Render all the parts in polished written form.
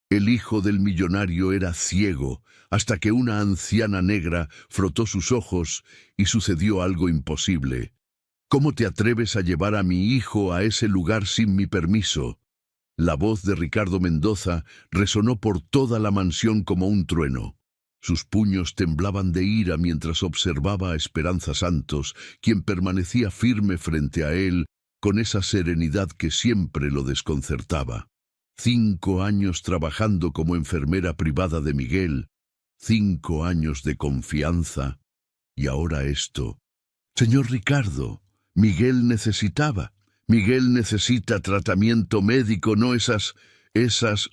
El hijo del millonario era ciego, hasta que una anciana negra frotó sus ojos y sucedió algo imposible. ¿Cómo te atreves a llevar a mi hijo a ese lugar sin mi permiso? La voz de Ricardo Mendoza resonó por toda la mansión como un trueno. Sus puños temblaban de ira mientras observaba a Esperanza Santos, quien permanecía firme frente a él, con esa serenidad que siempre lo desconcertaba. 5 años trabajando como enfermera privada de Miguel, 5 años de confianza, y ahora esto. Señor Ricardo, Miguel necesita tratamiento médico, no esas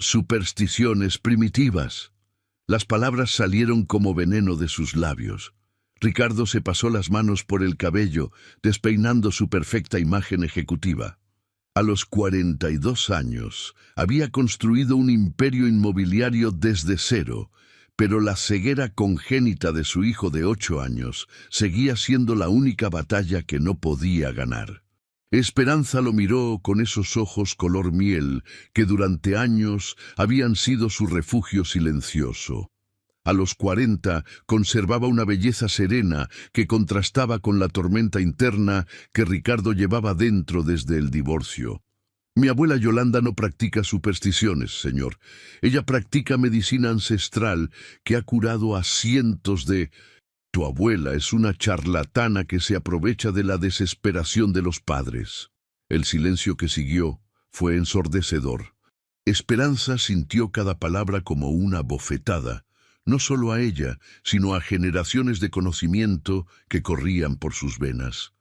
supersticiones primitivas. Las palabras salieron como veneno de sus labios. Ricardo se pasó las manos por el cabello, despeinando su perfecta imagen ejecutiva. A los 42 años, había construido un imperio inmobiliario desde cero, pero la ceguera congénita de su hijo de 8 años seguía siendo la única batalla que no podía ganar. Esperanza lo miró con esos ojos color miel que durante años habían sido su refugio silencioso. A los 40 conservaba una belleza serena que contrastaba con la tormenta interna que Ricardo llevaba dentro desde el divorcio. Mi abuela Yolanda no practica supersticiones, señor. Ella practica medicina ancestral que ha curado a cientos de... Tu abuela es una charlatana que se aprovecha de la desesperación de los padres. El silencio que siguió fue ensordecedor. Esperanza sintió cada palabra como una bofetada, no solo a ella, sino a generaciones de conocimiento que corrían por sus venas.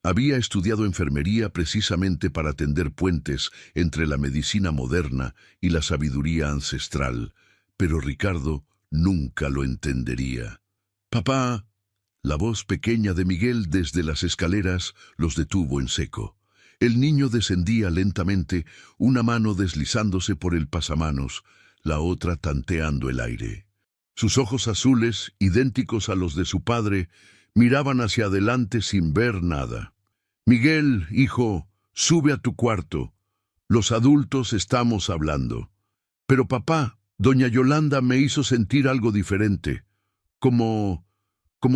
Había estudiado enfermería precisamente para tender puentes entre la medicina moderna y la sabiduría ancestral, pero Ricardo nunca lo entendería. «Papá». La voz pequeña de Miguel desde las escaleras los detuvo en seco. El niño descendía lentamente, una mano deslizándose por el pasamanos, la otra tanteando el aire. Sus ojos azules, idénticos a los de su padre, miraban hacia adelante sin ver nada. «Miguel, hijo, sube a tu cuarto. Los adultos estamos hablando». «Pero papá, doña Yolanda me hizo sentir algo diferente, como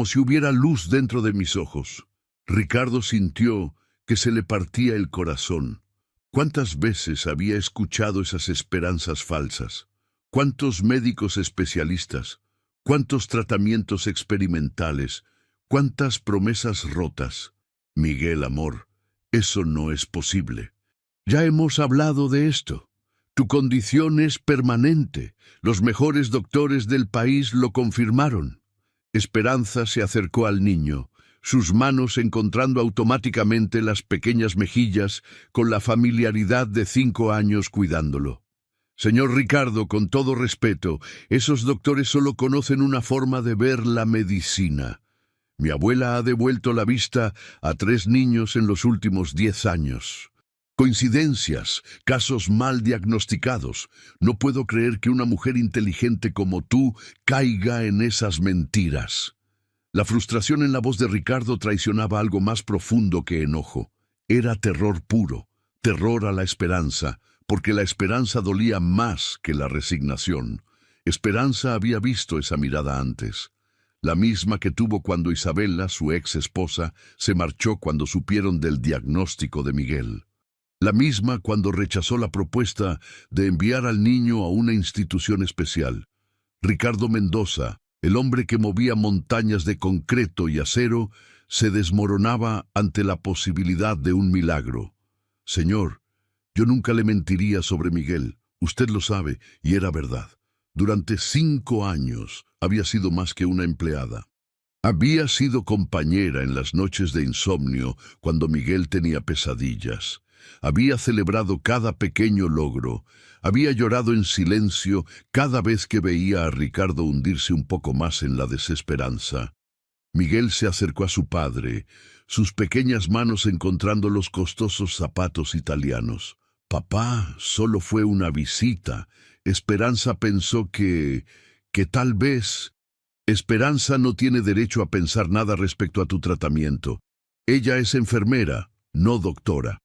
si hubiera luz dentro de mis ojos». Ricardo sintió que se le partía el corazón. ¿Cuántas veces había escuchado esas esperanzas falsas? ¿Cuántos médicos especialistas? ¿Cuántos tratamientos experimentales? ¿Cuántas promesas rotas? Miguel, amor, eso no es posible. Ya hemos hablado de esto. Tu condición es permanente. Los mejores doctores del país lo confirmaron. Esperanza se acercó al niño, sus manos encontrando automáticamente las pequeñas mejillas con la familiaridad de 5 años cuidándolo. «Señor Ricardo, con todo respeto, esos doctores solo conocen una forma de ver la medicina. Mi abuela ha devuelto la vista a 3 niños en los últimos 10 años. Coincidencias, casos mal diagnosticados. No puedo creer que una mujer inteligente como tú caiga en esas mentiras». La frustración en la voz de Ricardo traicionaba algo más profundo que enojo. Era terror puro, terror a la esperanza, porque la esperanza dolía más que la resignación. Esperanza había visto esa mirada antes, la misma que tuvo cuando Isabela, su ex esposa, se marchó cuando supieron del diagnóstico de Miguel. La misma cuando rechazó la propuesta de enviar al niño a una institución especial. Ricardo Mendoza, el hombre que movía montañas de concreto y acero, se desmoronaba ante la posibilidad de un milagro. «Señor, yo nunca le mentiría sobre Miguel, usted lo sabe, y era verdad. Durante 5 años había sido más que una empleada. Había sido compañera en las noches de insomnio cuando Miguel tenía pesadillas. Había celebrado cada pequeño logro. Había llorado en silencio cada vez que veía a Ricardo hundirse un poco más en la desesperanza. Miguel se acercó a su padre, sus pequeñas manos encontrando los costosos zapatos italianos. «Papá, solo fue una visita». Esperanza pensó que tal vez... «Esperanza no tiene derecho a pensar nada respecto a tu tratamiento. Ella es enfermera, no doctora».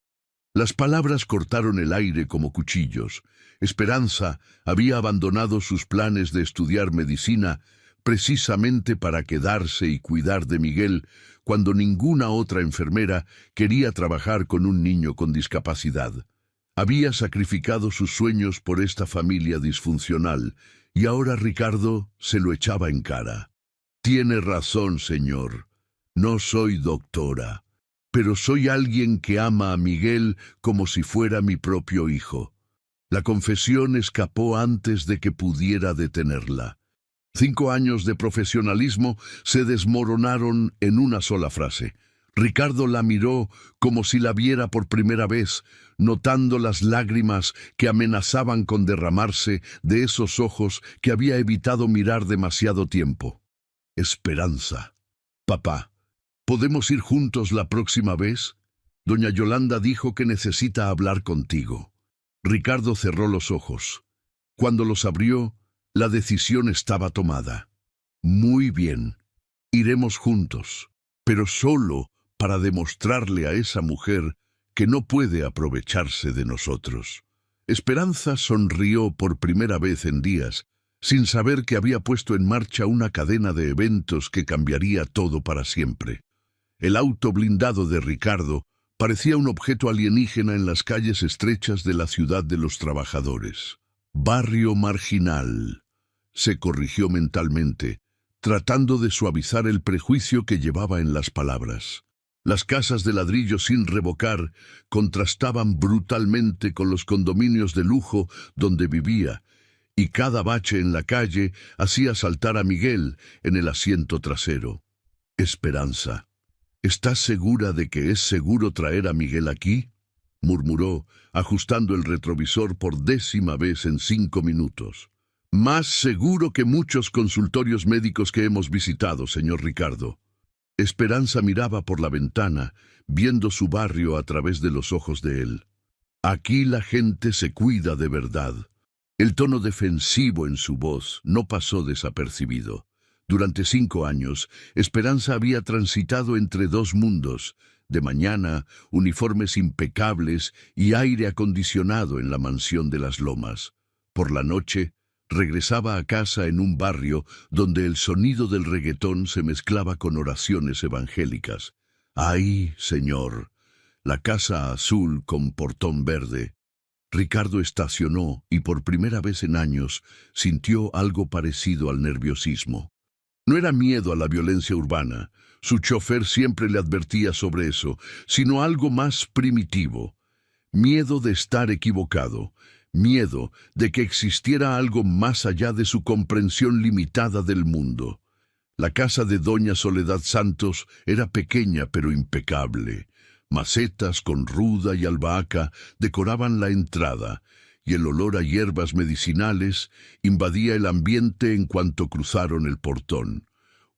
Las palabras cortaron el aire como cuchillos. Esperanza había abandonado sus planes de estudiar medicina precisamente para quedarse y cuidar de Miguel cuando ninguna otra enfermera quería trabajar con un niño con discapacidad. Había sacrificado sus sueños por esta familia disfuncional y ahora Ricardo se lo echaba en cara. Tiene razón, señor. No soy doctora, pero soy alguien que ama a Miguel como si fuera mi propio hijo. La confesión escapó antes de que pudiera detenerla. 5 años de profesionalismo se desmoronaron en una sola frase. Ricardo la miró como si la viera por primera vez, notando las lágrimas que amenazaban con derramarse de esos ojos que había evitado mirar demasiado tiempo. Esperanza. Papá, ¿podemos ir juntos la próxima vez? Doña Yolanda dijo que necesita hablar contigo. Ricardo cerró los ojos. Cuando los abrió, la decisión estaba tomada. Muy bien, iremos juntos, pero solo para demostrarle a esa mujer que no puede aprovecharse de nosotros. Esperanza sonrió por primera vez en días, sin saber que había puesto en marcha una cadena de eventos que cambiaría todo para siempre. El auto blindado de Ricardo parecía un objeto alienígena en las calles estrechas de la ciudad de los trabajadores. Barrio marginal. Se corrigió mentalmente, tratando de suavizar el prejuicio que llevaba en las palabras. Las casas de ladrillo sin revocar contrastaban brutalmente con los condominios de lujo donde vivía, y cada bache en la calle hacía saltar a Miguel en el asiento trasero. Esperanza. ¿Estás segura de que es seguro traer a Miguel aquí?, murmuró, ajustando el retrovisor por 10ª vez en 5 minutos. Más seguro que muchos consultorios médicos que hemos visitado, señor Ricardo. Esperanza miraba por la ventana, viendo su barrio a través de los ojos de él. Aquí la gente se cuida de verdad. El tono defensivo en su voz no pasó desapercibido. Durante 5 años, Esperanza había transitado entre 2 mundos. De mañana, uniformes impecables y aire acondicionado en la mansión de las Lomas. Por la noche, regresaba a casa en un barrio donde el sonido del reggaetón se mezclaba con oraciones evangélicas. ¡Ay, señor! La casa azul con portón verde. Ricardo estacionó y por primera vez en años sintió algo parecido al nerviosismo. No era miedo a la violencia urbana, su chofer siempre le advertía sobre eso, sino algo más primitivo. Miedo de estar equivocado, miedo de que existiera algo más allá de su comprensión limitada del mundo. La casa de doña Soledad Santos era pequeña pero impecable. Macetas con ruda y albahaca decoraban la entrada, y el olor a hierbas medicinales invadía el ambiente en cuanto cruzaron el portón.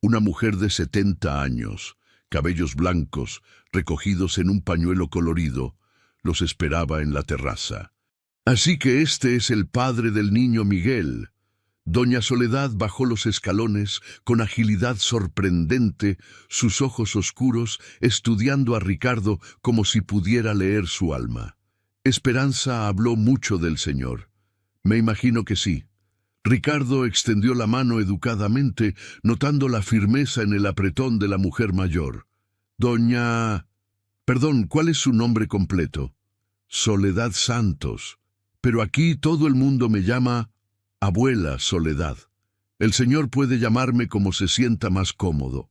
Una mujer de 70 años, cabellos blancos, recogidos en un pañuelo colorido, los esperaba en la terraza. «Así que este es el padre del niño Miguel». Doña Soledad bajó los escalones con agilidad sorprendente, sus ojos oscuros estudiando a Ricardo como si pudiera leer su alma. Esperanza habló mucho del señor. Me imagino que sí. Ricardo extendió la mano educadamente, notando la firmeza en el apretón de la mujer mayor. Doña... Perdón, ¿cuál es su nombre completo? Soledad Santos. Pero aquí todo el mundo me llama Abuela Soledad. El señor puede llamarme como se sienta más cómodo.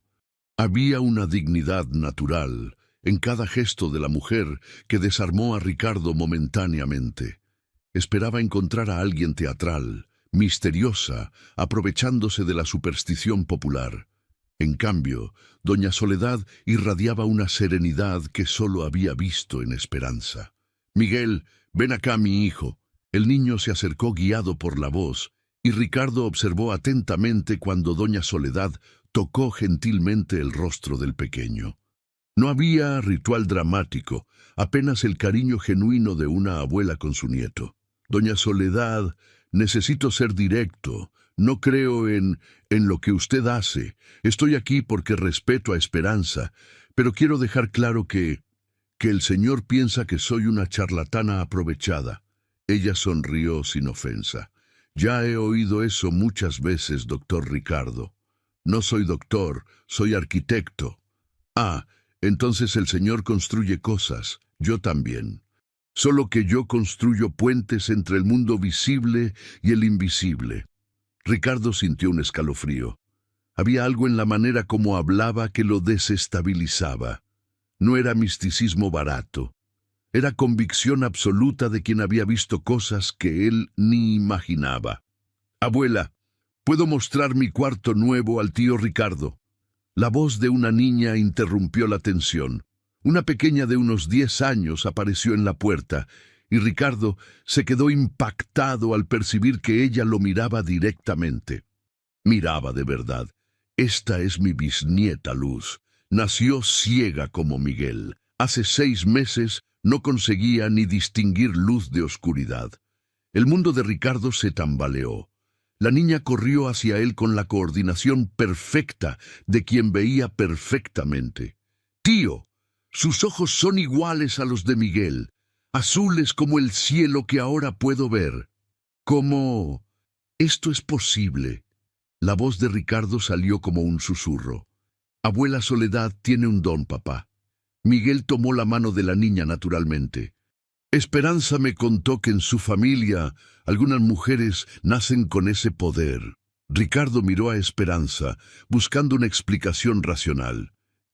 Había una dignidad natural en cada gesto de la mujer que desarmó a Ricardo momentáneamente. Esperaba encontrar a alguien teatral, misteriosa, aprovechándose de la superstición popular. En cambio, doña Soledad irradiaba una serenidad que solo había visto en Esperanza. «Miguel, ven acá, mi hijo». El niño se acercó guiado por la voz, y Ricardo observó atentamente cuando doña Soledad tocó gentilmente el rostro del pequeño. No había ritual dramático, apenas el cariño genuino de una abuela con su nieto. «Doña Soledad, necesito ser directo. No creo en lo que usted hace. Estoy aquí porque respeto a Esperanza, pero quiero dejar claro que Que el señor piensa que soy una charlatana aprovechada. Ella sonrió sin ofensa. Ya he oído eso muchas veces, doctor Ricardo. No soy doctor, soy arquitecto. Ah, entonces el señor construye cosas, yo también. Solo que yo construyo puentes entre el mundo visible y el invisible. Ricardo sintió un escalofrío. Había algo en la manera como hablaba que lo desestabilizaba. No era misticismo barato. Era convicción absoluta de quien había visto cosas que él ni imaginaba. Abuela, ¿puedo mostrar mi cuarto nuevo al tío Ricardo? La voz de una niña interrumpió la tensión. Una pequeña de unos 10 años apareció en la puerta, y Ricardo se quedó impactado al percibir que ella lo miraba directamente. Miraba de verdad. Esta es mi bisnieta Luz. Nació ciega como Miguel. Hace 6 meses no conseguía ni distinguir luz de oscuridad. El mundo de Ricardo se tambaleó. La niña corrió hacia él con la coordinación perfecta de quien veía perfectamente. «Tío, sus ojos son iguales a los de Miguel, azules como el cielo que ahora puedo ver». «¿Cómo? Esto es posible». La voz de Ricardo salió como un susurro. «Abuela Soledad tiene un don, papá». Miguel tomó la mano de la niña naturalmente. Esperanza me contó que en su familia algunas mujeres nacen con ese poder. Ricardo miró a Esperanza, buscando una explicación racional.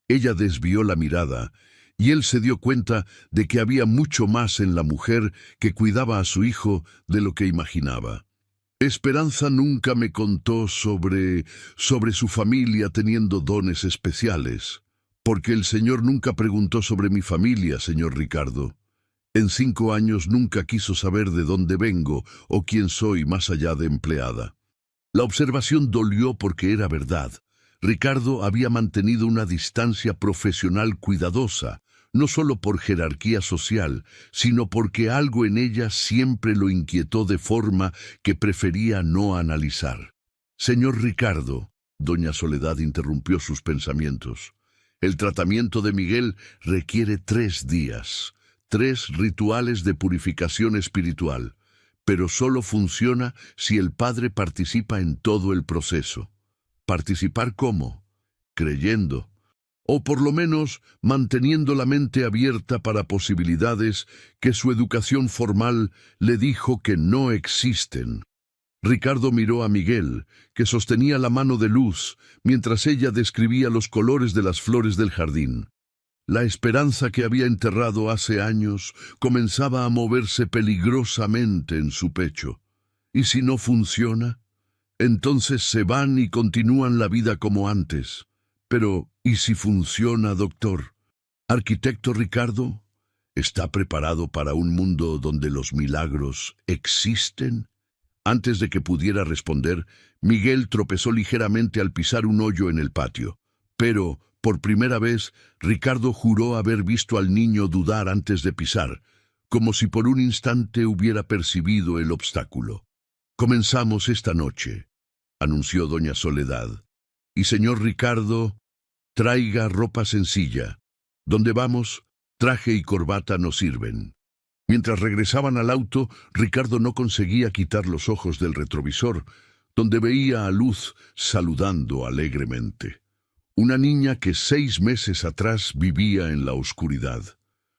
Ella desvió la mirada, y él se dio cuenta de que había mucho más en la mujer que cuidaba a su hijo de lo que imaginaba. Esperanza nunca me contó sobre su familia teniendo dones especiales. Porque el señor nunca preguntó sobre mi familia, señor Ricardo. En 5 años nunca quiso saber de dónde vengo o quién soy más allá de empleada. La observación dolió porque era verdad. Ricardo había mantenido una distancia profesional cuidadosa, no solo por jerarquía social, sino porque algo en ella siempre lo inquietó de forma que prefería no analizar. Señor Ricardo, doña Soledad interrumpió sus pensamientos. El tratamiento de Miguel requiere 3 días, 3 rituales de purificación espiritual, pero solo funciona si el padre participa en todo el proceso. ¿Participar cómo? Creyendo, o por lo menos manteniendo la mente abierta para posibilidades que su educación formal le dijo que no existen. Ricardo miró a Miguel, que sostenía la mano de Luz, mientras ella describía los colores de las flores del jardín. La esperanza que había enterrado hace años comenzaba a moverse peligrosamente en su pecho. ¿Y si no funciona? Entonces se van y continúan la vida como antes. Pero, ¿y si funciona, doctor? Arquitecto Ricardo, ¿está preparado para un mundo donde los milagros existen? Antes de que pudiera responder, Miguel tropezó ligeramente al pisar un hoyo en el patio. Pero, por primera vez, Ricardo juró haber visto al niño dudar antes de pisar, como si por un instante hubiera percibido el obstáculo. «Comenzamos esta noche», anunció doña Soledad. «Y señor Ricardo, traiga ropa sencilla. Donde vamos, traje y corbata nos sirven». Mientras regresaban al auto, Ricardo no conseguía quitar los ojos del retrovisor, donde veía a Luz saludando alegremente. Una niña que 6 meses atrás vivía en la oscuridad.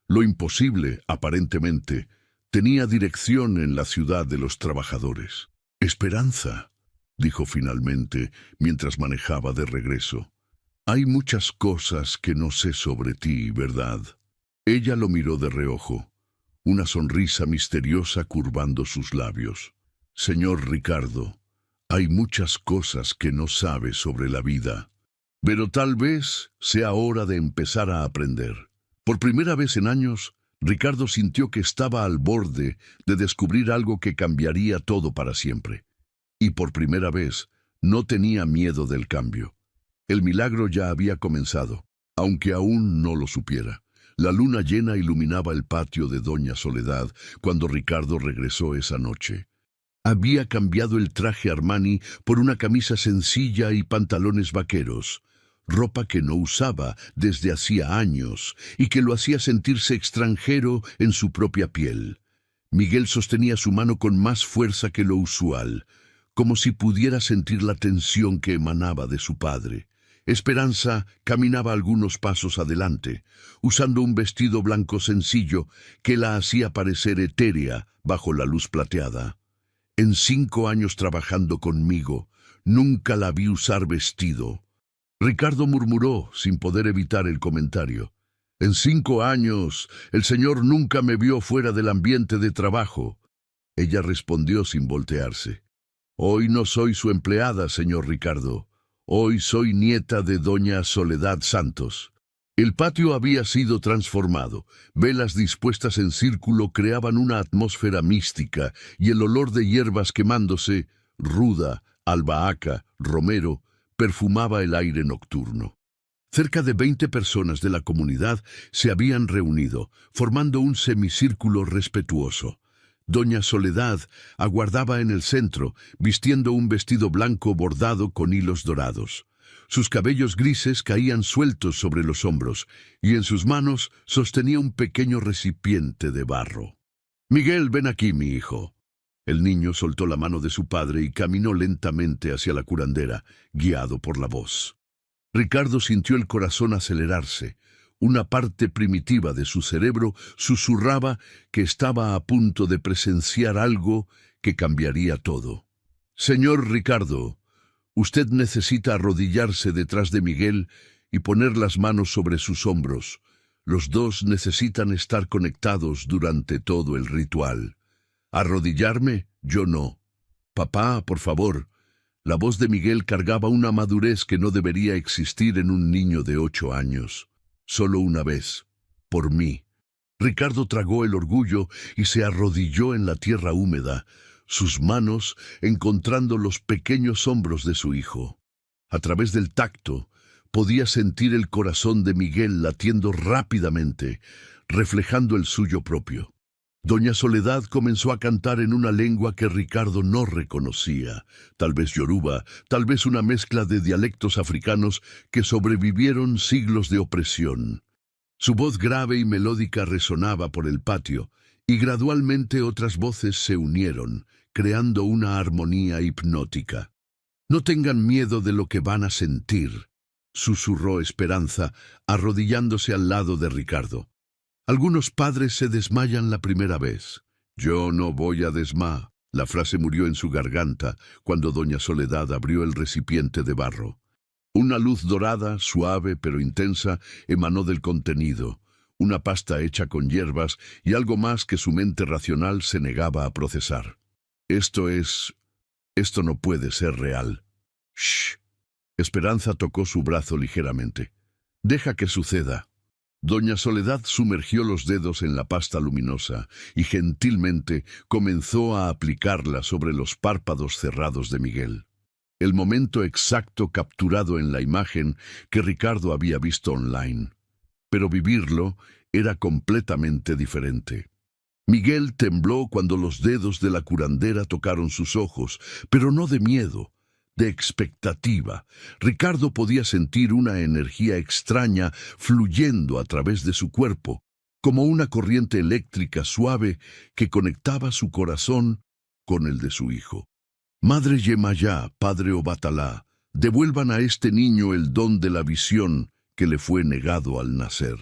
Lo imposible, aparentemente, tenía dirección en la ciudad de los trabajadores. «Esperanza», dijo finalmente, mientras manejaba de regreso. «Hay muchas cosas que no sé sobre ti, ¿verdad?» Ella lo miró de reojo, una sonrisa misteriosa curvando sus labios. «Señor Ricardo, hay muchas cosas que no sabe sobre la vida, pero tal vez sea hora de empezar a aprender». Por primera vez en años, Ricardo sintió que estaba al borde de descubrir algo que cambiaría todo para siempre. Y por primera vez, no tenía miedo del cambio. El milagro ya había comenzado, aunque aún no lo supiera. La luna llena iluminaba el patio de doña Soledad cuando Ricardo regresó esa noche. Había cambiado el traje Armani por una camisa sencilla y pantalones vaqueros. ropa que no usaba desde hacía años y que lo hacía sentirse extranjero en su propia piel. Miguel sostenía su mano con más fuerza que lo usual, como si pudiera sentir la tensión que emanaba de su padre. Esperanza caminaba algunos pasos adelante, usando un vestido blanco sencillo que la hacía parecer etérea bajo la luz plateada. En 5 años trabajando conmigo, nunca la vi usar vestido. Ricardo murmuró, sin poder evitar el comentario. En 5 años, el señor nunca me vio fuera del ambiente de trabajo. Ella respondió sin voltearse. Hoy no soy su empleada, señor Ricardo. Hoy soy nieta de doña Soledad Santos. El patio había sido transformado. Velas dispuestas en círculo creaban una atmósfera mística y el olor de hierbas quemándose, ruda, albahaca, romero, perfumaba el aire nocturno. Cerca de 20 personas de la comunidad se habían reunido, formando un semicírculo respetuoso. Doña Soledad aguardaba en el centro, vistiendo un vestido blanco bordado con hilos dorados. Sus cabellos grises caían sueltos sobre los hombros, y en sus manos sostenía un pequeño recipiente de barro. «Miguel, ven aquí, mi hijo». El niño soltó la mano de su padre y caminó lentamente hacia la curandera, guiado por la voz. Ricardo sintió el corazón acelerarse. Una parte primitiva de su cerebro susurraba que estaba a punto de presenciar algo que cambiaría todo. «Señor Ricardo, usted necesita arrodillarse detrás de Miguel y poner las manos sobre sus hombros. Los dos necesitan estar conectados durante todo el ritual». «¿Arrodillarme? Yo no». «Papá, por favor». La voz de Miguel cargaba una madurez que no debería existir en un niño de 8 años. «Solo una vez. Por mí». Ricardo tragó el orgullo y se arrodilló en la tierra húmeda, sus manos encontrando los pequeños hombros de su hijo. A través del tacto, podía sentir el corazón de Miguel latiendo rápidamente, reflejando el suyo propio. Doña Soledad comenzó a cantar en una lengua que Ricardo no reconocía, tal vez yoruba, tal vez una mezcla de dialectos africanos que sobrevivieron siglos de opresión. Su voz grave y melódica resonaba por el patio, y gradualmente otras voces se unieron, creando una armonía hipnótica. «No tengan miedo de lo que van a sentir», susurró Esperanza, arrodillándose al lado de Ricardo. «Algunos padres se desmayan la primera vez. Yo no voy a desmayar». La frase murió en su garganta cuando doña Soledad abrió el recipiente de barro. Una luz dorada, suave pero intensa, emanó del contenido, una pasta hecha con hierbas y algo más que su mente racional se negaba a procesar. Esto no puede ser real». «Shh». Esperanza tocó su brazo ligeramente. «Deja que suceda». Doña Soledad sumergió los dedos en la pasta luminosa y gentilmente comenzó a aplicarla sobre los párpados cerrados de Miguel. El momento exacto capturado en la imagen que Ricardo había visto online. Pero vivirlo era completamente diferente. Miguel tembló cuando los dedos de la curandera tocaron sus ojos, pero no de miedo, de expectativa. Ricardo podía sentir una energía extraña fluyendo a través de su cuerpo, como una corriente eléctrica suave que conectaba su corazón con el de su hijo. «Madre Yemayá, Padre Obatalá, devuelvan a este niño el don de la visión que le fue negado al nacer.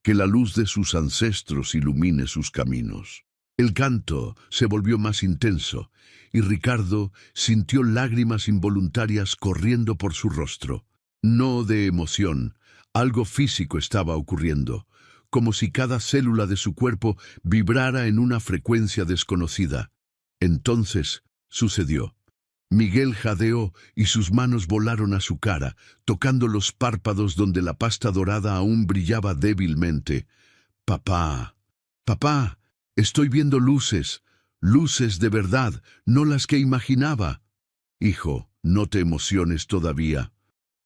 Que la luz de sus ancestros ilumine sus caminos». El canto se volvió más intenso, y Ricardo sintió lágrimas involuntarias corriendo por su rostro. No de emoción, algo físico estaba ocurriendo, como si cada célula de su cuerpo vibrara en una frecuencia desconocida. Entonces sucedió. Miguel jadeó y sus manos volaron a su cara, tocando los párpados donde la pasta dorada aún brillaba débilmente. «Papá, papá, estoy viendo luces, luces de verdad, no las que imaginaba». «Hijo, no te emociones todavía.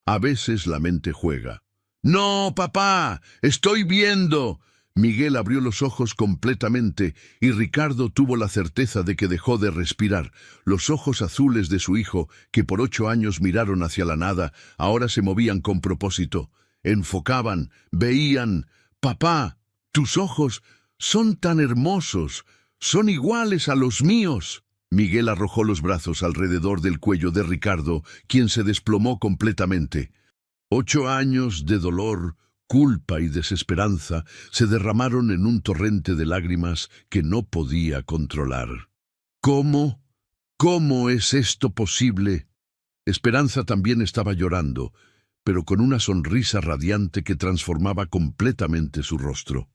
A veces la mente juega». «No, papá, estoy viendo». Miguel abrió los ojos completamente y Ricardo tuvo la certeza de que dejó de respirar. Los ojos azules de su hijo, que por 8 años miraron hacia la nada, ahora se movían con propósito. Enfocaban, veían. «Papá, tus ojos son tan hermosos, son iguales a los míos». Miguel arrojó los brazos alrededor del cuello de Ricardo, quien se desplomó completamente. 8 años de dolor, culpa y desesperanza se derramaron en un torrente de lágrimas que no podía controlar. ¿Cómo? ¿Cómo es esto posible? Esperanza también estaba llorando, pero con una sonrisa radiante que transformaba completamente su rostro.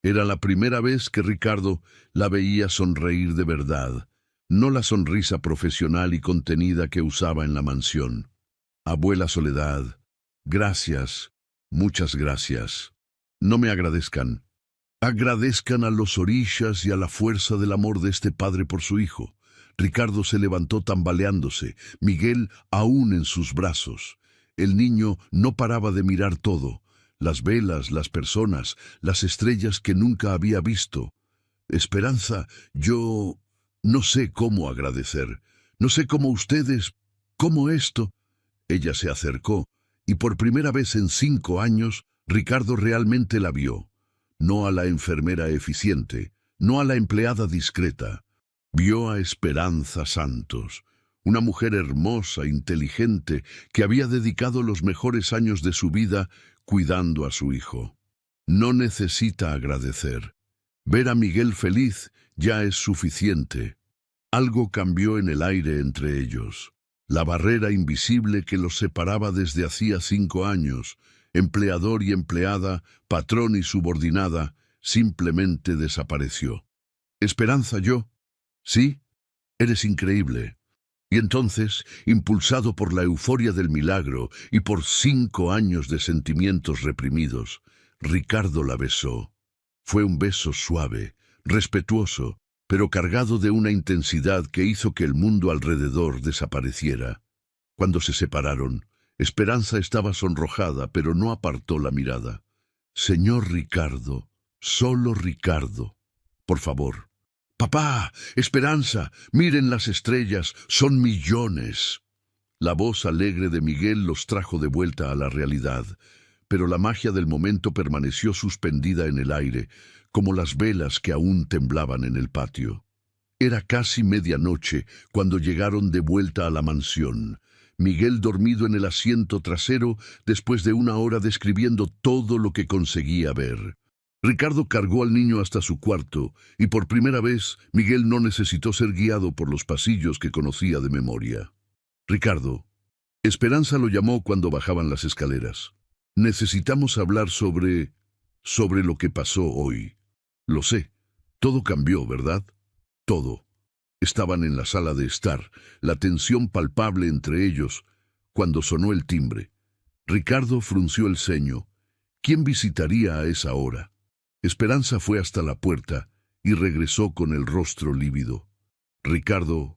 Era la primera vez que Ricardo la veía sonreír de verdad, no la sonrisa profesional y contenida que usaba en la mansión. Abuela Soledad, gracias, muchas gracias. No me agradezcan. Agradezcan a los orishas y a la fuerza del amor de este padre por su hijo. Ricardo se levantó tambaleándose, Miguel aún en sus brazos. El niño no paraba de mirar todo, las velas, las personas, las estrellas que nunca había visto. Esperanza, yo no sé cómo agradecer, no sé cómo ustedes, cómo esto. Ella se acercó, y por primera vez en 5 años, Ricardo realmente la vio. No a la enfermera eficiente, no a la empleada discreta. Vio a Esperanza Santos, una mujer hermosa, inteligente, que había dedicado los mejores años de su vida cuidando a su hijo. No necesita agradecer. Ver a Miguel feliz ya es suficiente. Algo cambió en el aire entre ellos. La barrera invisible que los separaba desde hacía 5 años, empleador y empleada, patrón y subordinada, simplemente desapareció. Esperanza, yo. Sí, eres increíble. Y entonces, impulsado por la euforia del milagro y por 5 años de sentimientos reprimidos, Ricardo la besó. Fue un beso suave, respetuoso, pero cargado de una intensidad que hizo que el mundo alrededor desapareciera. Cuando se separaron, Esperanza estaba sonrojada, pero no apartó la mirada. «Señor Ricardo, solo Ricardo, por favor». «Papá, Esperanza, miren las estrellas, son millones». La voz alegre de Miguel los trajo de vuelta a la realidad, pero la magia del momento permaneció suspendida en el aire, como las velas que aún temblaban en el patio. Era casi medianoche cuando llegaron de vuelta a la mansión. Miguel dormido en el asiento trasero después de 1 hora describiendo todo lo que conseguía ver. Ricardo cargó al niño hasta su cuarto, y por primera vez Miguel no necesitó ser guiado por los pasillos que conocía de memoria. «Ricardo», Esperanza lo llamó cuando bajaban las escaleras. «Necesitamos hablar sobre lo que pasó hoy. Lo sé, todo cambió, ¿verdad? Todo». Estaban en la sala de estar, la tensión palpable entre ellos, cuando sonó el timbre. Ricardo frunció el ceño. ¿Quién visitaría a esa hora? Esperanza fue hasta la puerta y regresó con el rostro lívido. «Ricardo,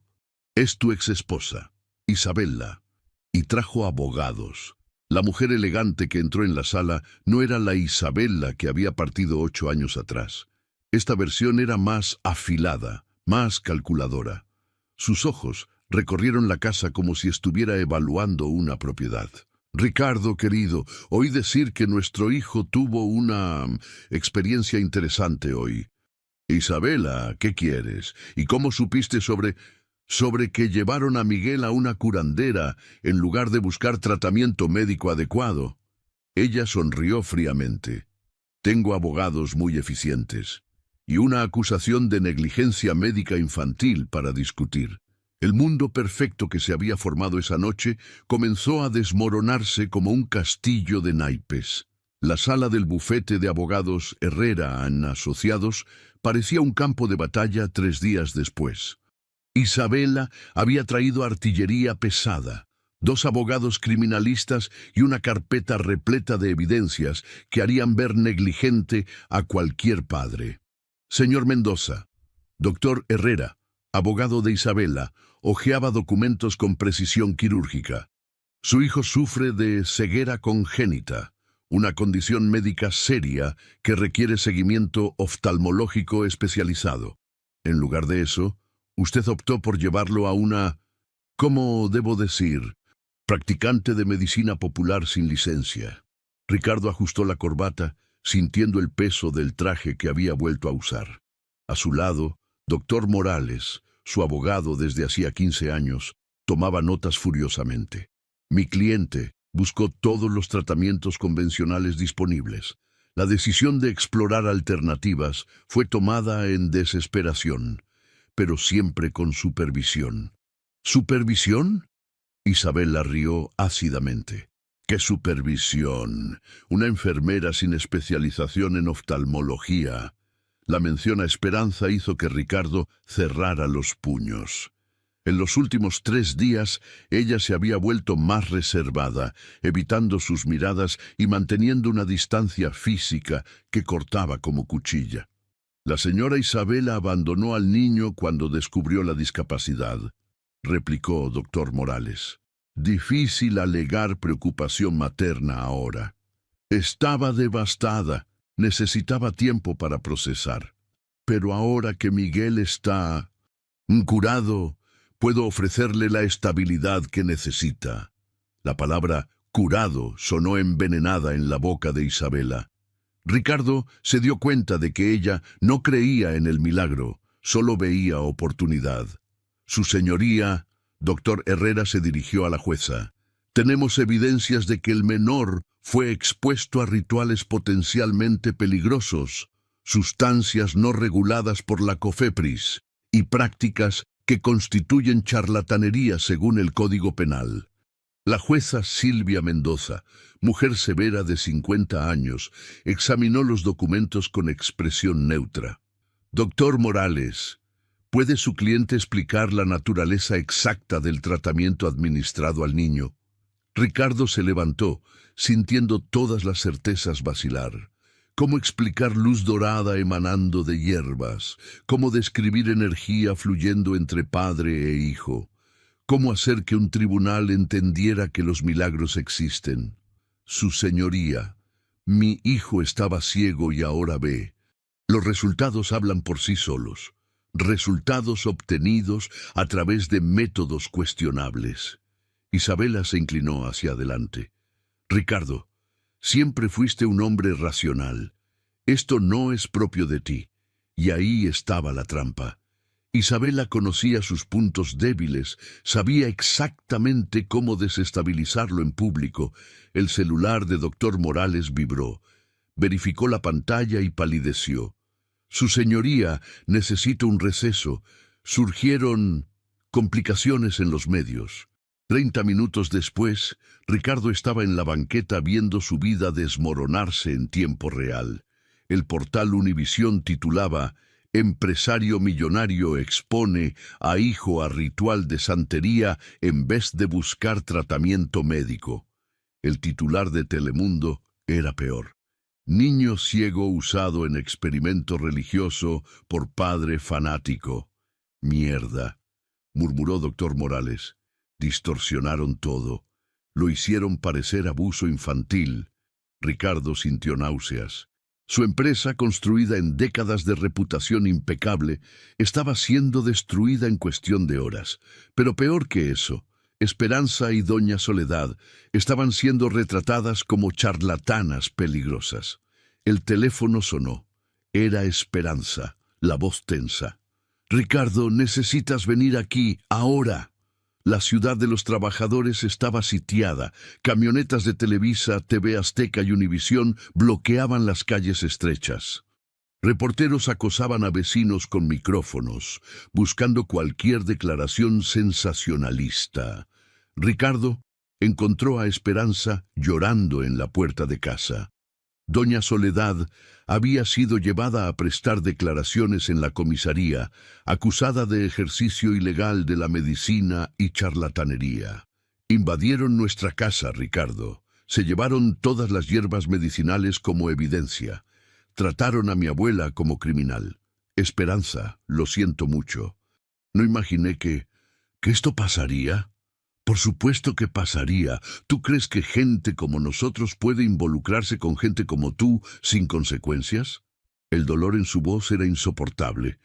es tu exesposa, Isabela», y trajo abogados. La mujer elegante que entró en la sala no era la Isabela que había partido 8 años atrás. Esta versión era más afilada, más calculadora. Sus ojos recorrieron la casa como si estuviera evaluando una propiedad. «Ricardo, querido, oí decir que nuestro hijo tuvo una experiencia interesante hoy». «Isabela, ¿qué quieres? ¿Y cómo supiste sobre que llevaron a Miguel a una curandera en lugar de buscar tratamiento médico adecuado?» Ella sonrió fríamente. «Tengo abogados muy eficientes y una acusación de negligencia médica infantil para discutir». El mundo perfecto que se había formado esa noche comenzó a desmoronarse como un castillo de naipes. La sala del bufete de abogados Herrera & Asociados parecía un campo de batalla 3 días después. Isabela había traído artillería pesada, 2 abogados criminalistas y una carpeta repleta de evidencias que harían ver negligente a cualquier padre. «Señor Mendoza», doctor Herrera, abogado de Isabela, hojeaba documentos con precisión quirúrgica. «Su hijo sufre de ceguera congénita, una condición médica seria que requiere seguimiento oftalmológico especializado. En lugar de eso, usted optó por llevarlo a una, ¿cómo debo decir?, practicante de medicina popular sin licencia. Ricardo ajustó la corbata, sintiendo el peso del traje que había vuelto a usar. A su lado, doctor Morales, su abogado desde hacía 15 años, tomaba notas furiosamente. Mi cliente buscó todos los tratamientos convencionales disponibles. La decisión de explorar alternativas fue tomada en desesperación, pero siempre con supervisión. ¿Supervisión? Isabela rió ácidamente. ¿Qué supervisión? Una enfermera sin especialización en oftalmología. La mención a Esperanza hizo que Ricardo cerrara los puños. En los últimos 3 días, ella se había vuelto más reservada, evitando sus miradas y manteniendo una distancia física que cortaba como cuchilla. La señora Isabela abandonó al niño cuando descubrió la discapacidad, replicó doctor Morales. Difícil alegar preocupación materna ahora. Estaba devastada, necesitaba tiempo para procesar. Pero ahora que Miguel está curado, puedo ofrecerle la estabilidad que necesita. La palabra curado sonó envenenada en la boca de Isabela. Ricardo se dio cuenta de que ella no creía en el milagro, solo veía oportunidad. Su señoría, doctor Herrera, se dirigió a la jueza. Tenemos evidencias de que el menor fue expuesto a rituales potencialmente peligrosos, sustancias no reguladas por la COFEPRIS y prácticas que constituyen charlatanería según el Código Penal. La jueza Silvia Mendoza, mujer severa de 50 años, examinó los documentos con expresión neutra. Doctor Morales, ¿puede su cliente explicar la naturaleza exacta del tratamiento administrado al niño? Ricardo se levantó, sintiendo todas las certezas vacilar. ¿Cómo explicar luz dorada emanando de hierbas? ¿Cómo describir energía fluyendo entre padre e hijo? ¿Cómo hacer que un tribunal entendiera que los milagros existen? Su señoría, mi hijo estaba ciego y ahora ve. Los resultados hablan por sí solos. Resultados obtenidos a través de métodos cuestionables. Isabela se inclinó hacia adelante. Ricardo, siempre fuiste un hombre racional. Esto no es propio de ti. Y ahí estaba la trampa. Isabela conocía sus puntos débiles, sabía exactamente cómo desestabilizarlo en público. El celular de doctor Morales vibró. Verificó la pantalla y palideció. Su señoría, necesito un receso. Surgieron complicaciones en los medios. 30 minutos después, Ricardo estaba en la banqueta viendo su vida desmoronarse en tiempo real. El portal Univisión titulaba «Empresario millonario expone a hijo a ritual de santería en vez de buscar tratamiento médico». El titular de Telemundo era peor. «Niño ciego usado en experimento religioso por padre fanático». «Mierda», murmuró doctor Morales. Distorsionaron todo. Lo hicieron parecer abuso infantil. Ricardo sintió náuseas. Su empresa, construida en décadas de reputación impecable, estaba siendo destruida en cuestión de horas. Pero peor que eso, Esperanza y doña Soledad estaban siendo retratadas como charlatanas peligrosas. El teléfono sonó. Era Esperanza, la voz tensa. «Ricardo, necesitas venir aquí, ahora». La ciudad de los trabajadores estaba sitiada. Camionetas de Televisa, TV Azteca y Univisión bloqueaban las calles estrechas. Reporteros acosaban a vecinos con micrófonos, buscando cualquier declaración sensacionalista. Ricardo encontró a Esperanza llorando en la puerta de casa. Doña Soledad había sido llevada a prestar declaraciones en la comisaría, acusada de ejercicio ilegal de la medicina y charlatanería. Invadieron nuestra casa, Ricardo. Se llevaron todas las hierbas medicinales como evidencia. Trataron a mi abuela como criminal. Esperanza, lo siento mucho. No imaginé que esto pasaría. Por supuesto que pasaría. ¿Tú crees que gente como nosotros puede involucrarse con gente como tú sin consecuencias? El dolor en su voz era insoportable.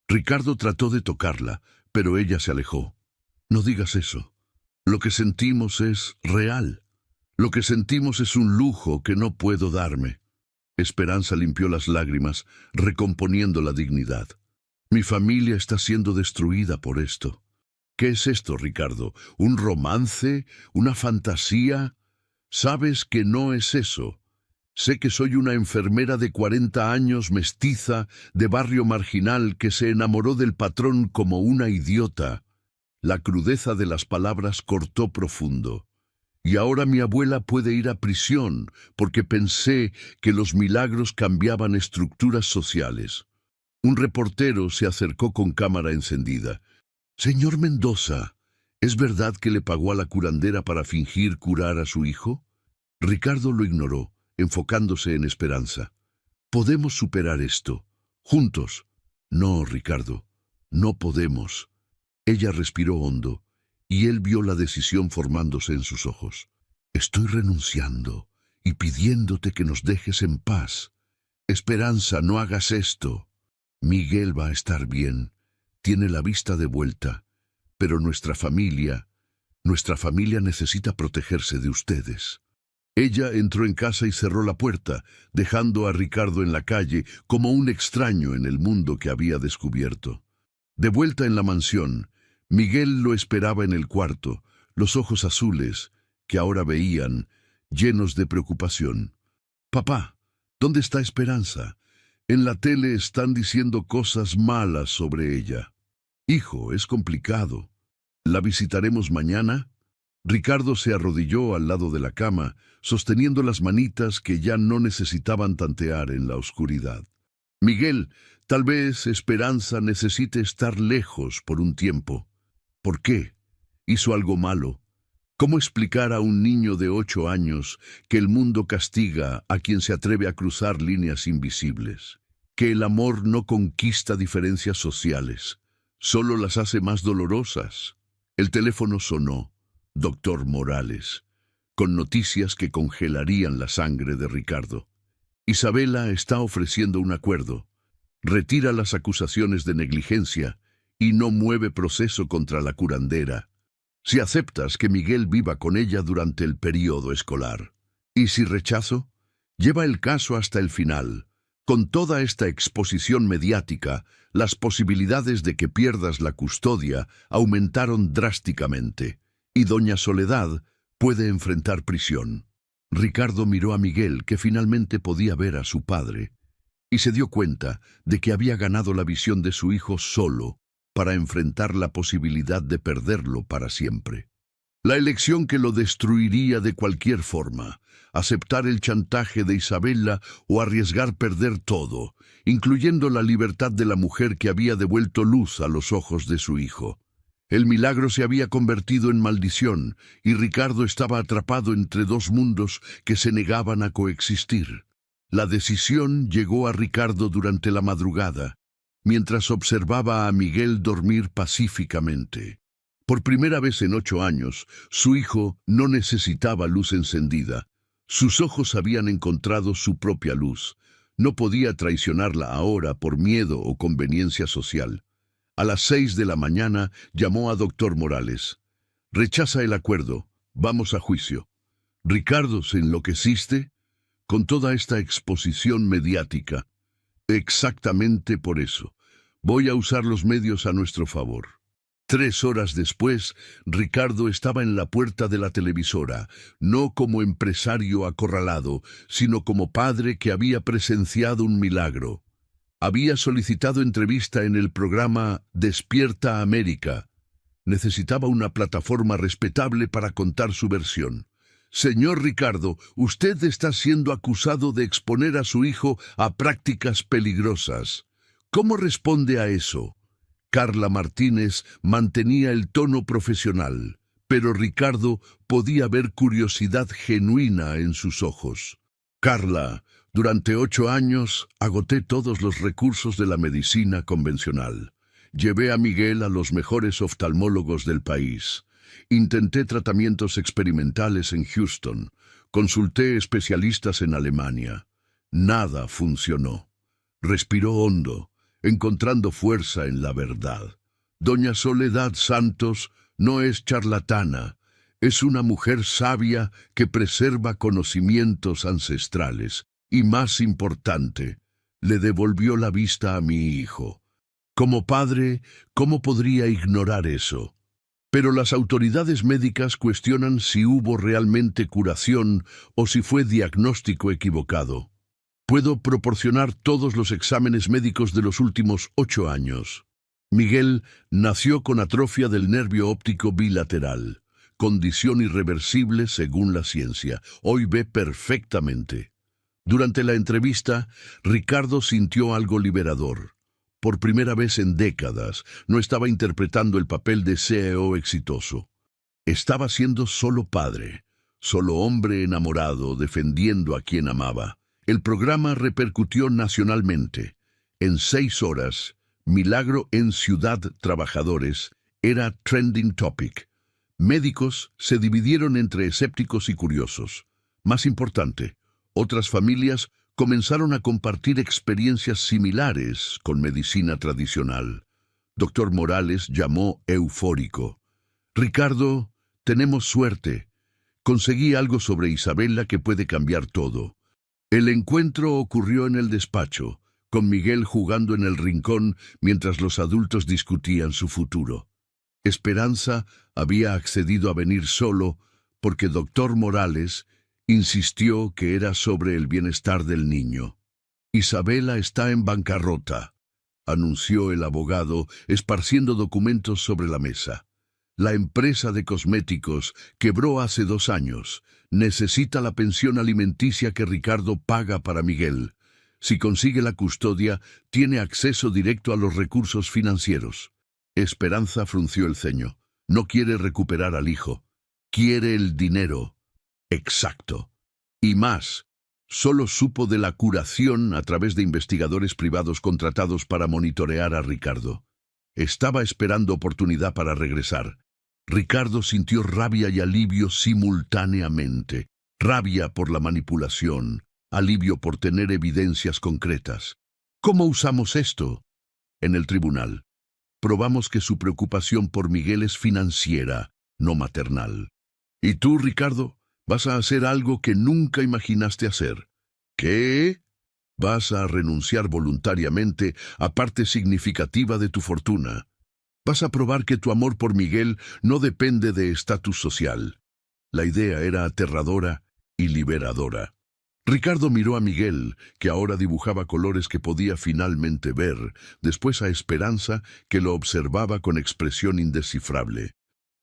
Ricardo trató de tocarla, pero ella se alejó. No digas eso. Lo que sentimos es real. Lo que sentimos es un lujo que no puedo darme. Esperanza limpió las lágrimas, recomponiendo la dignidad. Mi familia está siendo destruida por esto. ¿Qué es esto, Ricardo? ¿Un romance? ¿Una fantasía? Sabes que no es eso. Sé que soy una enfermera de 40 años, mestiza, de barrio marginal, que se enamoró del patrón como una idiota. La crudeza de las palabras cortó profundo. Y ahora mi abuela puede ir a prisión porque pensé que los milagros cambiaban estructuras sociales. Un reportero se acercó con cámara encendida. Señor Mendoza, ¿es verdad que le pagó a la curandera para fingir curar a su hijo? Ricardo lo ignoró, enfocándose en Esperanza. Podemos superar esto. Juntos. No, Ricardo, no podemos. Ella respiró hondo, y él vio la decisión formándose en sus ojos. Estoy renunciando y pidiéndote que nos dejes en paz. Esperanza, no hagas esto. Miguel va a estar bien. Tiene la vista de vuelta, pero nuestra familia necesita protegerse de ustedes. Ella entró en casa y cerró la puerta, dejando a Ricardo en la calle como un extraño en el mundo que había descubierto. De vuelta en la mansión, Miguel lo esperaba en el cuarto, los ojos azules, que ahora veían, llenos de preocupación. «Papá, ¿dónde está Esperanza? En la tele están diciendo cosas malas sobre ella». «Hijo, es complicado. ¿La visitaremos mañana?» Ricardo se arrodilló al lado de la cama, sosteniendo las manitas que ya no necesitaban tantear en la oscuridad. «Miguel, tal vez Esperanza necesite estar lejos por un tiempo». «¿Por qué? ¿Hizo algo malo?» ¿Cómo explicar a un niño de 8 años que el mundo castiga a quien se atreve a cruzar líneas invisibles? Que el amor no conquista diferencias sociales, solo las hace más dolorosas. El teléfono sonó. Doctor Morales, con noticias que congelarían la sangre de Ricardo. Isabela está ofreciendo un acuerdo. Retira las acusaciones de negligencia y no mueve proceso contra la curandera. Si aceptas que Miguel viva con ella durante el período escolar. Y si rechazo, lleva el caso hasta el final. Con toda esta exposición mediática, las posibilidades de que pierdas la custodia aumentaron drásticamente, y doña Soledad puede enfrentar prisión. Ricardo miró a Miguel, que finalmente podía ver a su padre, y se dio cuenta de que había ganado la visión de su hijo solo para enfrentar la posibilidad de perderlo para siempre. La elección que lo destruiría de cualquier forma, aceptar el chantaje de Isabela o arriesgar perder todo, incluyendo la libertad de la mujer que había devuelto luz a los ojos de su hijo. El milagro se había convertido en maldición y Ricardo estaba atrapado entre dos mundos que se negaban a coexistir. La decisión llegó a Ricardo durante la madrugada, mientras observaba a Miguel dormir pacíficamente. Por primera vez en 8 años, su hijo no necesitaba luz encendida. Sus ojos habían encontrado su propia luz. No podía traicionarla ahora por miedo o conveniencia social. A las 6 de la mañana llamó a doctor Morales. «Rechaza el acuerdo. Vamos a juicio». «Ricardo, ¿se enloqueciste? Con toda esta exposición mediática». «Exactamente por eso. Voy a usar los medios a nuestro favor». 3 horas después, Ricardo estaba en la puerta de la televisora, no como empresario acorralado, sino como padre que había presenciado un milagro. Había solicitado entrevista en el programa Despierta América. Necesitaba una plataforma respetable para contar su versión. «Señor Ricardo, usted está siendo acusado de exponer a su hijo a prácticas peligrosas. ¿Cómo responde a eso?» Carla Martínez mantenía el tono profesional, pero Ricardo podía ver curiosidad genuina en sus ojos. «Carla, durante 8 años agoté todos los recursos de la medicina convencional. Llevé a Miguel a los mejores oftalmólogos del país. Intenté tratamientos experimentales en Houston. Consulté especialistas en Alemania. Nada funcionó. Respiró hondo, encontrando fuerza en la verdad. Doña Soledad Santos no es charlatana. Es una mujer sabia que preserva conocimientos ancestrales. Y más importante, le devolvió la vista a mi hijo. Como padre, ¿cómo podría ignorar eso? Pero las autoridades médicas cuestionan si hubo realmente curación o si fue diagnóstico equivocado. Puedo proporcionar todos los exámenes médicos de los últimos 8 años. Miguel nació con atrofia del nervio óptico bilateral, condición irreversible según la ciencia. Hoy ve perfectamente. Durante la entrevista, Ricardo sintió algo liberador. Por primera vez en décadas, no estaba interpretando el papel de CEO exitoso. Estaba siendo solo padre, solo hombre enamorado defendiendo a quien amaba. El programa repercutió nacionalmente. En 6 horas, Milagro en Ciudad Trabajadores era trending topic. Médicos se dividieron entre escépticos y curiosos. Más importante, otras familias comenzaron a compartir experiencias similares con medicina tradicional. Dr. Morales llamó eufórico. Ricardo, tenemos suerte. Conseguí algo sobre Isabela que puede cambiar todo. El encuentro ocurrió en el despacho, con Miguel jugando en el rincón mientras los adultos discutían su futuro. Esperanza había accedido a venir solo porque Dr. Morales insistió que era sobre el bienestar del niño. Isabela está en bancarrota, anunció el abogado, esparciendo documentos sobre la mesa. La empresa de cosméticos quebró hace 2 años. Necesita la pensión alimenticia que Ricardo paga para Miguel. Si consigue la custodia, tiene acceso directo a los recursos financieros. Esperanza frunció el ceño. No quiere recuperar al hijo. Quiere el dinero. Exacto. Y más, solo supo de la curación a través de investigadores privados contratados para monitorear a Ricardo. Estaba esperando oportunidad para regresar. Ricardo sintió rabia y alivio simultáneamente. Rabia por la manipulación, alivio por tener evidencias concretas. ¿Cómo usamos esto? En el tribunal. Probamos que su preocupación por Miguel es financiera, no maternal. ¿Y tú, Ricardo? Vas a hacer algo que nunca imaginaste hacer. ¿Qué? Vas a renunciar voluntariamente a parte significativa de tu fortuna. Vas a probar que tu amor por Miguel no depende de estatus social. La idea era aterradora y liberadora. Ricardo miró a Miguel, que ahora dibujaba colores que podía finalmente ver, después a Esperanza, que lo observaba con expresión indescifrable.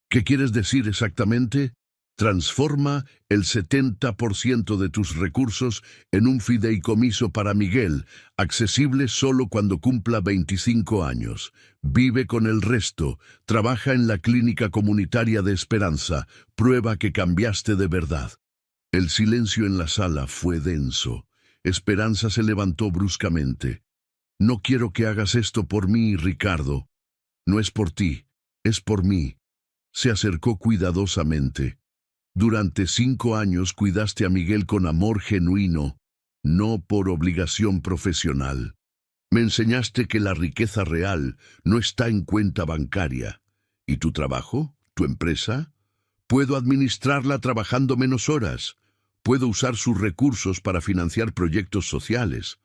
¿Qué quieres decir exactamente? Transforma el 70% de tus recursos en un fideicomiso para Miguel, accesible solo cuando cumpla 25 años. Vive con el resto, trabaja en la clínica comunitaria de Esperanza, prueba que cambiaste de verdad. El silencio en la sala fue denso. Esperanza se levantó bruscamente. No quiero que hagas esto por mí, Ricardo. No es por ti, es por mí. Se acercó cuidadosamente. Durante 5 años cuidaste a Miguel con amor genuino, no por obligación profesional. Me enseñaste que la riqueza real no está en cuenta bancaria. ¿Y tu trabajo? ¿Tu empresa? Puedo administrarla trabajando menos horas. Puedo usar sus recursos para financiar proyectos sociales.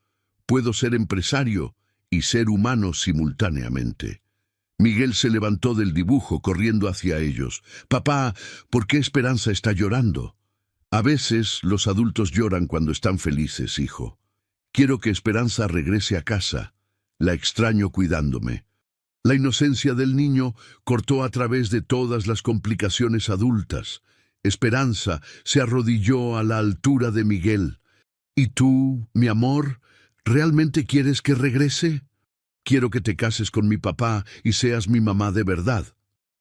Puedo ser empresario y ser humano simultáneamente. Miguel se levantó del dibujo corriendo hacia ellos. «Papá, ¿por qué Esperanza está llorando?» «A veces los adultos lloran cuando están felices, hijo. Quiero que Esperanza regrese a casa. La extraño cuidándome». La inocencia del niño cortó a través de todas las complicaciones adultas. Esperanza se arrodilló a la altura de Miguel. «¿Y tú, mi amor, realmente quieres que regrese?» «Quiero que te cases con mi papá y seas mi mamá de verdad».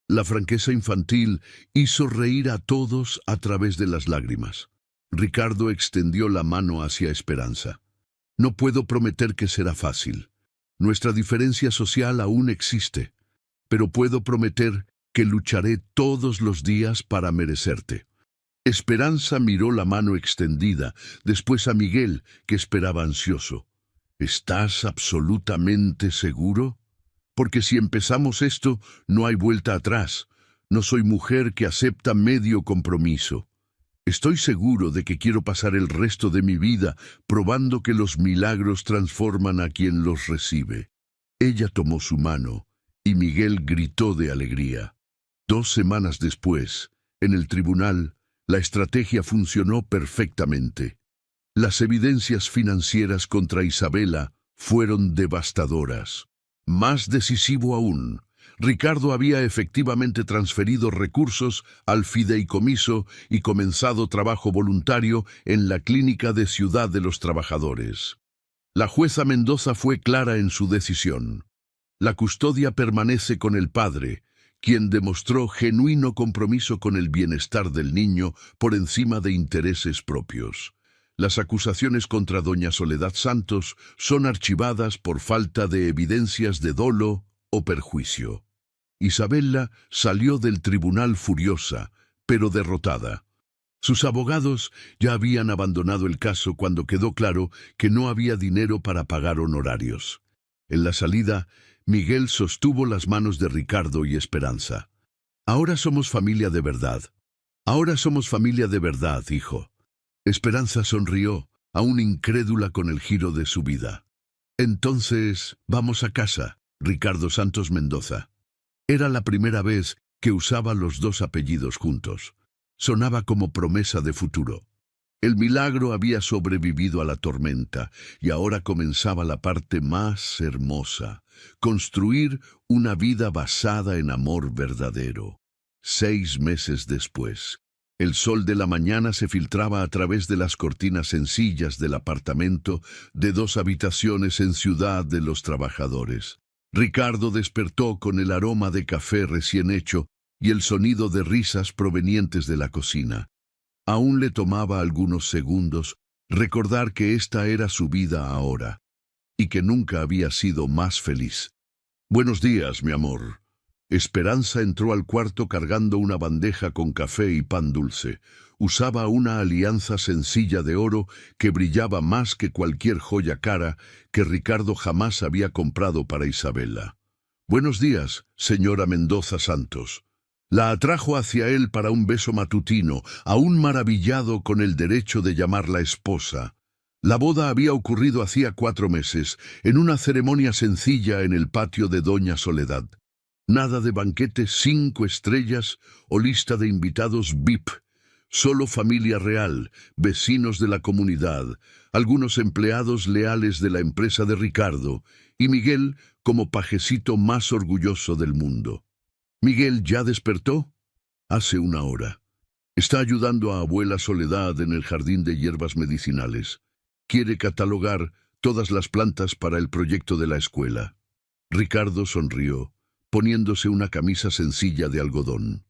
La franqueza infantil hizo reír a todos a través de las lágrimas. Ricardo extendió la mano hacia Esperanza. «No puedo prometer que será fácil. Nuestra diferencia social aún existe, pero puedo prometer que lucharé todos los días para merecerte. Esperanza miró la mano extendida, después a Miguel, que esperaba ansioso. ¿Estás absolutamente seguro? Porque si empezamos esto, no hay vuelta atrás. No soy mujer que acepta medio compromiso. Estoy seguro de que quiero pasar el resto de mi vida probando que los milagros transforman a quien los recibe. Ella tomó su mano y Miguel gritó de alegría. 2 semanas después, en el tribunal, la estrategia funcionó perfectamente. Las evidencias financieras contra Isabela fueron devastadoras. Más decisivo aún, Ricardo había efectivamente transferido recursos al fideicomiso y comenzado trabajo voluntario en la clínica de Ciudad de los Trabajadores. La jueza Mendoza fue clara en su decisión. La custodia permanece con el padre, quien demostró genuino compromiso con el bienestar del niño por encima de intereses propios. Las acusaciones contra doña Soledad Santos son archivadas por falta de evidencias de dolo o perjuicio. Isabela salió del tribunal furiosa, pero derrotada. Sus abogados ya habían abandonado el caso cuando quedó claro que no había dinero para pagar honorarios. En la salida, Miguel sostuvo las manos de Ricardo y Esperanza. Ahora somos familia de verdad. Ahora somos familia de verdad, hijo. Esperanza sonrió, aún incrédula con el giro de su vida. Entonces, vamos a casa, Ricardo Santos Mendoza. Era la primera vez que usaba los 2 apellidos juntos. Sonaba como promesa de futuro. El milagro había sobrevivido a la tormenta y ahora comenzaba la parte más hermosa, construir una vida basada en amor verdadero. 6 meses después, el sol de la mañana se filtraba a través de las cortinas sencillas del apartamento de 2 habitaciones en Ciudad de los Trabajadores. Ricardo despertó con el aroma de café recién hecho y el sonido de risas provenientes de la cocina. Aún le tomaba algunos segundos recordar que esta era su vida ahora, y que nunca había sido más feliz. «Buenos días, mi amor». Esperanza entró al cuarto cargando una bandeja con café y pan dulce. Usaba una alianza sencilla de oro que brillaba más que cualquier joya cara que Ricardo jamás había comprado para Isabela. «Buenos días, señora Mendoza Santos». La atrajo hacia él para un beso matutino, aún maravillado con el derecho de llamarla esposa. La boda había ocurrido hacía 4 meses, en una ceremonia sencilla en el patio de doña Soledad. Nada de banquete 5 estrellas o lista de invitados VIP. Solo familia real, vecinos de la comunidad, algunos empleados leales de la empresa de Ricardo, y Miguel como pajecito más orgulloso del mundo. «¿Miguel ya despertó?» «Hace 1 hora. Está ayudando a abuela Soledad en el jardín de hierbas medicinales. Quiere catalogar todas las plantas para el proyecto de la escuela». Ricardo sonrió, poniéndose una camisa sencilla de algodón.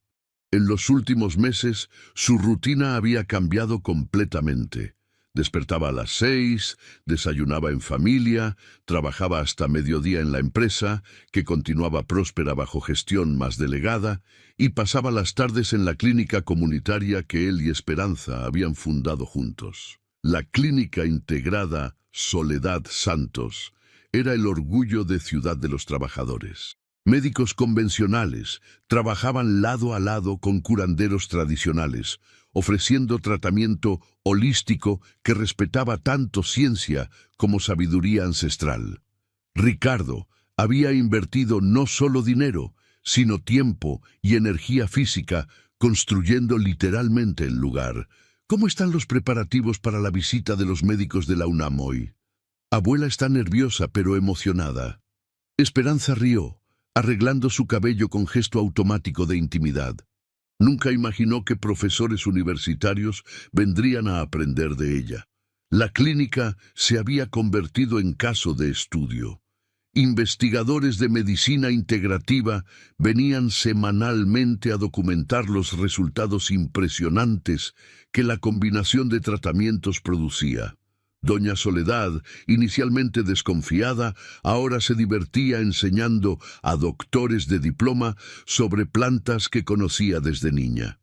En los últimos meses, su rutina había cambiado completamente. Despertaba a las 6, desayunaba en familia, trabajaba hasta mediodía en la empresa, que continuaba próspera bajo gestión más delegada, y pasaba las tardes en la clínica comunitaria que él y Esperanza habían fundado juntos. La clínica integrada Soledad Santos era el orgullo de Ciudad de los Trabajadores. Médicos convencionales trabajaban lado a lado con curanderos tradicionales, ofreciendo tratamiento holístico que respetaba tanto ciencia como sabiduría ancestral. Ricardo había invertido no solo dinero, sino tiempo y energía física, construyendo literalmente el lugar. ¿Cómo están los preparativos para la visita de los médicos de la UNAM hoy? Abuela está nerviosa pero emocionada. Esperanza rió, arreglando su cabello con gesto automático de intimidad. Nunca imaginó que profesores universitarios vendrían a aprender de ella. La clínica se había convertido en caso de estudio. Investigadores de medicina integrativa venían semanalmente a documentar los resultados impresionantes que la combinación de tratamientos producía. Doña Soledad, inicialmente desconfiada, ahora se divertía enseñando a doctores de diploma sobre plantas que conocía desde niña.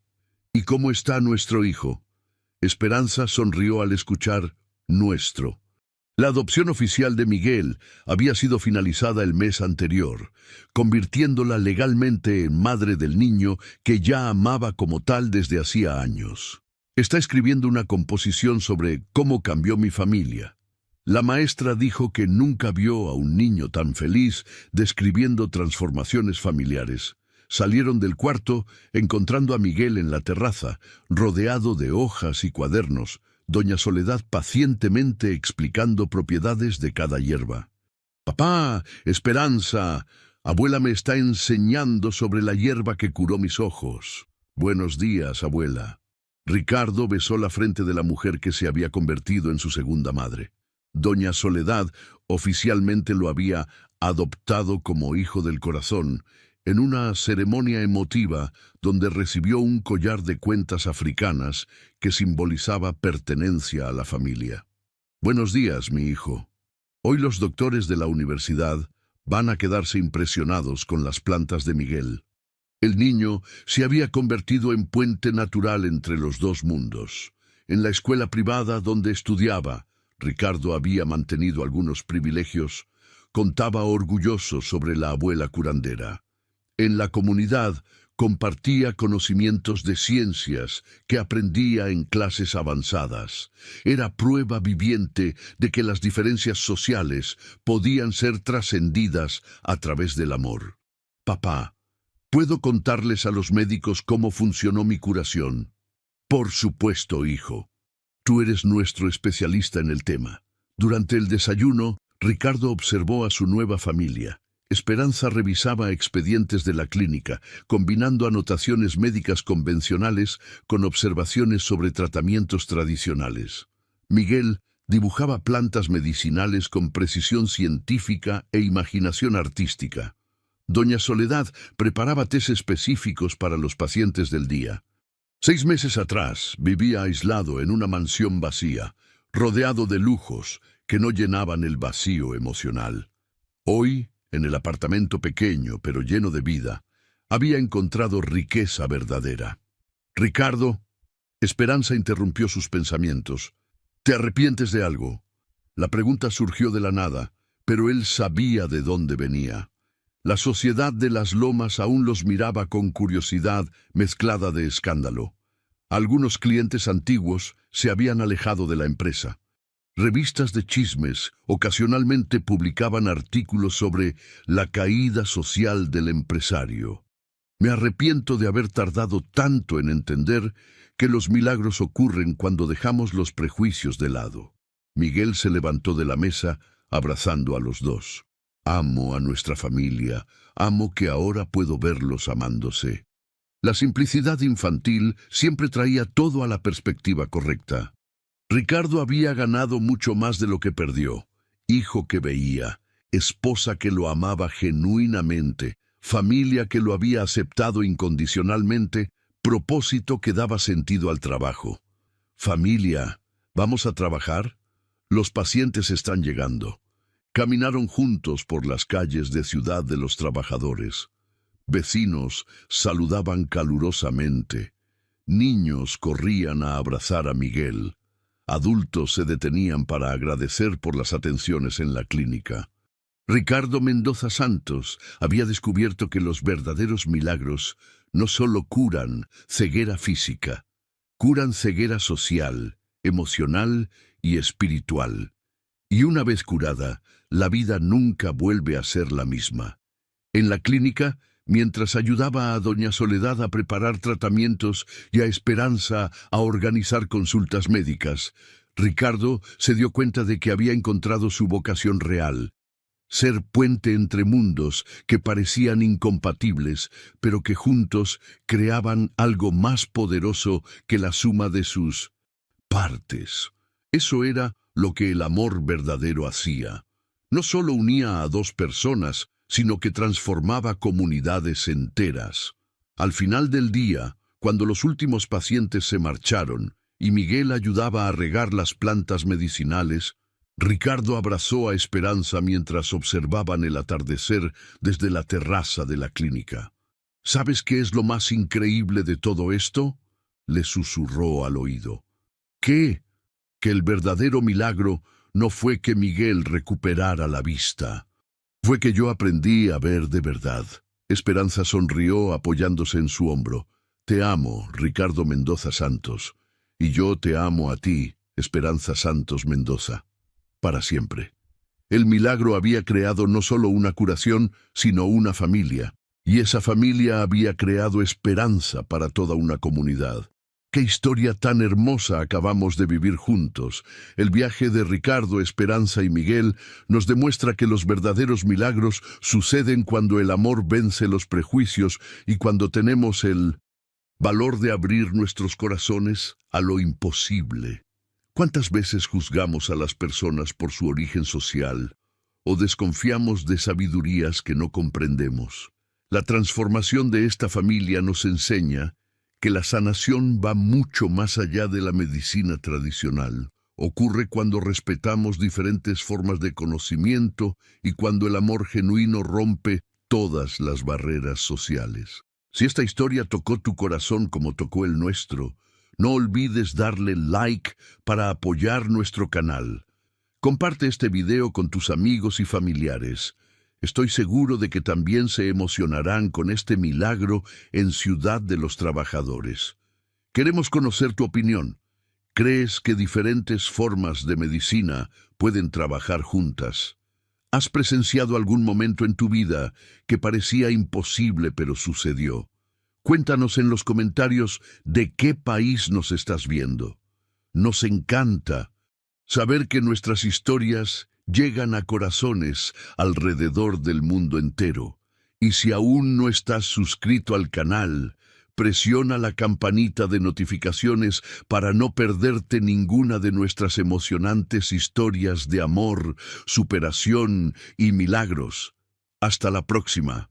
¿Y cómo está nuestro hijo? Esperanza sonrió al escuchar nuestro. La adopción oficial de Miguel había sido finalizada el mes anterior, convirtiéndola legalmente en madre del niño que ya amaba como tal desde hacía años. Está escribiendo una composición sobre cómo cambió mi familia. La maestra dijo que nunca vio a un niño tan feliz describiendo transformaciones familiares. Salieron del cuarto, encontrando a Miguel en la terraza, rodeado de hojas y cuadernos, doña Soledad pacientemente explicando propiedades de cada hierba. «Papá, Esperanza, abuela me está enseñando sobre la hierba que curó mis ojos». «Buenos días, abuela». Ricardo besó la frente de la mujer que se había convertido en su segunda madre. Doña Soledad oficialmente lo había adoptado como hijo del corazón, en una ceremonia emotiva donde recibió un collar de cuentas africanas que simbolizaba pertenencia a la familia. «Buenos días, mi hijo. Hoy los doctores de la universidad van a quedarse impresionados con las plantas de Miguel». El niño se había convertido en puente natural entre los dos mundos. En la escuela privada donde estudiaba, Ricardo había mantenido algunos privilegios, contaba orgulloso sobre la abuela curandera. En la comunidad compartía conocimientos de ciencias que aprendía en clases avanzadas. Era prueba viviente de que las diferencias sociales podían ser trascendidas a través del amor. «Papá, ¿puedo contarles a los médicos cómo funcionó mi curación?» «Por supuesto, hijo. Tú eres nuestro especialista en el tema». Durante el desayuno, Ricardo observó a su nueva familia. Esperanza revisaba expedientes de la clínica, combinando anotaciones médicas convencionales con observaciones sobre tratamientos tradicionales. Miguel dibujaba plantas medicinales con precisión científica e imaginación artística. Doña Soledad preparaba tés específicos para los pacientes del día. 6 meses atrás vivía aislado en una mansión vacía, rodeado de lujos que no llenaban el vacío emocional. Hoy, en el apartamento pequeño pero lleno de vida, había encontrado riqueza verdadera. «Ricardo», Esperanza interrumpió sus pensamientos. «¿Te arrepientes de algo?» La pregunta surgió de la nada, pero él sabía de dónde venía. La sociedad de las lomas aún los miraba con curiosidad mezclada de escándalo. Algunos clientes antiguos se habían alejado de la empresa. Revistas de chismes ocasionalmente publicaban artículos sobre la caída social del empresario. «Me arrepiento de haber tardado tanto en entender que los milagros ocurren cuando dejamos los prejuicios de lado». Miguel se levantó de la mesa, abrazando a los dos. «Amo a nuestra familia, amo que ahora puedo verlos amándose». La simplicidad infantil siempre traía todo a la perspectiva correcta. Ricardo había ganado mucho más de lo que perdió. Hijo que veía, esposa que lo amaba genuinamente, familia que lo había aceptado incondicionalmente, propósito que daba sentido al trabajo. «Familia, ¿vamos a trabajar? Los pacientes están llegando». Caminaron juntos por las calles de Ciudad de los Trabajadores. Vecinos saludaban calurosamente. Niños corrían a abrazar a Miguel. Adultos se detenían para agradecer por las atenciones en la clínica. Ricardo Mendoza Santos había descubierto que los verdaderos milagros no solo curan ceguera física, curan ceguera social, emocional y espiritual. Y una vez curada, la vida nunca vuelve a ser la misma. En la clínica, mientras ayudaba a doña Soledad a preparar tratamientos y a Esperanza a organizar consultas médicas, Ricardo se dio cuenta de que había encontrado su vocación real. Ser puente entre mundos que parecían incompatibles, pero que juntos creaban algo más poderoso que la suma de sus partes. Eso era lo que el amor verdadero hacía. No solo unía a dos personas, sino que transformaba comunidades enteras. Al final del día, cuando los últimos pacientes se marcharon, y Miguel ayudaba a regar las plantas medicinales, Ricardo abrazó a Esperanza mientras observaban el atardecer desde la terraza de la clínica. ¿Sabes qué es lo más increíble de todo esto?, le susurró al oído. ¿Qué? Que el verdadero milagro no fue que Miguel recuperara la vista. Fue que yo aprendí a ver de verdad. Esperanza sonrió apoyándose en su hombro. Te amo, Ricardo Mendoza Santos. Y yo te amo a ti, Esperanza Santos Mendoza. Para siempre. El milagro había creado no solo una curación, sino una familia. Y esa familia había creado esperanza para toda una comunidad. ¡Qué historia tan hermosa acabamos de vivir juntos! El viaje de Ricardo, Esperanza y Miguel nos demuestra que los verdaderos milagros suceden cuando el amor vence los prejuicios y cuando tenemos el valor de abrir nuestros corazones a lo imposible. ¿Cuántas veces juzgamos a las personas por su origen social o desconfiamos de sabidurías que no comprendemos? La transformación de esta familia nos enseña que la sanación va mucho más allá de la medicina tradicional. Ocurre cuando respetamos diferentes formas de conocimiento y cuando el amor genuino rompe todas las barreras sociales. Si esta historia tocó tu corazón como tocó el nuestro, no olvides darle like para apoyar nuestro canal. Comparte este video con tus amigos y familiares. Estoy seguro de que también se emocionarán con este milagro en Ciudad de los Trabajadores. Queremos conocer tu opinión. ¿Crees que diferentes formas de medicina pueden trabajar juntas? ¿Has presenciado algún momento en tu vida que parecía imposible pero sucedió? Cuéntanos en los comentarios de qué país nos estás viendo. Nos encanta saber que nuestras historias llegan a corazones alrededor del mundo entero. Y si aún no estás suscrito al canal, presiona la campanita de notificaciones para no perderte ninguna de nuestras emocionantes historias de amor, superación y milagros. Hasta la próxima.